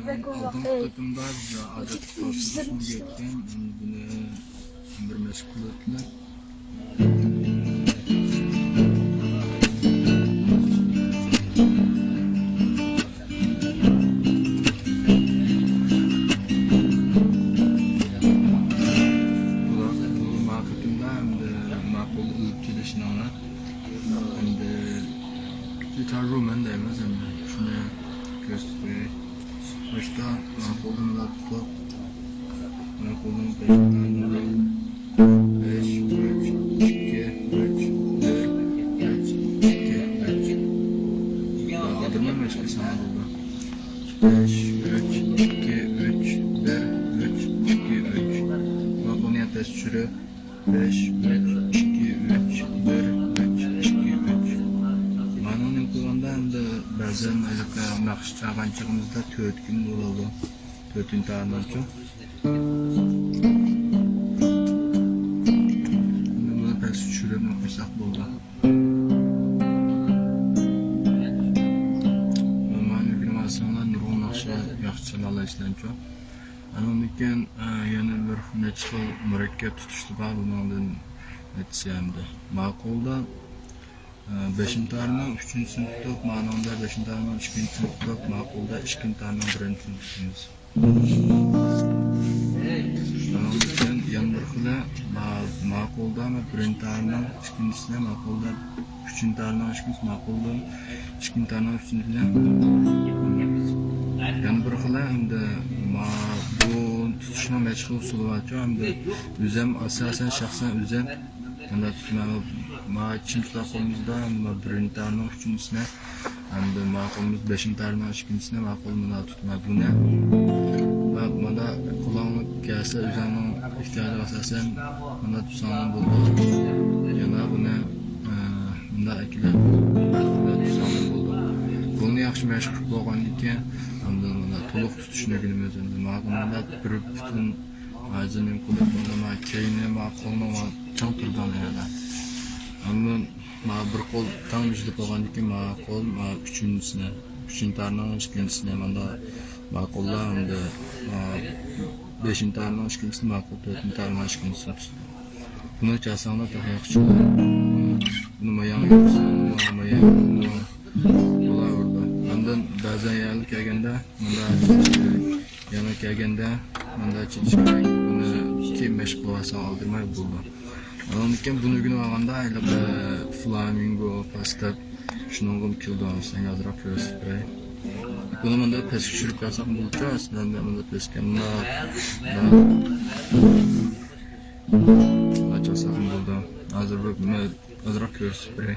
Aldığım da adet tasarrufunu getken bunu bir meşgul ettiler. Gitar roman demez ama şunu göstereyim. Başta mahvolun laptop, mahvolun 5 tane 5, 3, 2, 3, 4, 3, 2, 3. Adırma meşke sana burada. 5, 3, 2, 3, 1, 3, 2, 3. Mahvolun yates sürü 5, 3, 2, 3, 1, 3, 2, 3. Manonun kullandığı bazen aylıkla nakış çağancığımızda 4 gün oldu. 4 tane çok. Bunu pek sürüp nakışsak buldu. Normal bir aslında nurun nakışı yaxşılalı işten çok. Onun için yani bir neçil mürekkep tutuştu var bunun etsiyemdi. Makulda 5. tarihning 3. sinfda ma'noda 5. tarihning 2. sinfda ma'qulda 2. tarihning 1. sinfimiz. Onun yan bir xila ma'qulda 1. tarihning 2-sine ma'qulda 3. tarihning 2-sine ma'qulda 2. tarihning 3-sine. Yan bir xila endi bu tutishni mashg'ul usuli var. Endi o'zim asosan shaxsan o'zim anda tutmalı. Çinçler kolumuzda birinci tarihning 3-sine hamda ma'qulimiz 5. tarihning 2-sine ma'qulmini tutmak bu ne? Va mana kullanıp kelsa o'zining ihtiyojiga asosan mana tutsam bo'ldi. Yana buni bunda akilab tutsam bo'ldi. Buni yaxshi mashq bo'lgandan keyin hamda mana to'liq tutishni bilamiz endi. Ma'qulda bir butun ajinin kullanma keyni ma'qulni chang turgan yana. Ama bir kol tam yüzlük olan ki kol 3-sine, 3. tarihning 2-sine manda ma'qullar hamda 5. tarihning 2-sine ma'qul 4. tarihning 2-sine. Buni chasanlar daha yaxshi. Buni mayang bular orada. Bundan ba'zan yali kelganda, yana kelganda manda chiqishga buni ikki mashq qilsa oldirmay bo'ldi. Onun için bunu gün olanda aylık flamingo, pastap, şunun kildo alırsan yazırak gösterey. Bunu bunda pes küçülük yapsak bulacağız. Aslında bunda pes kendine açarsak bulda. Hazır bir yazırak gösterey.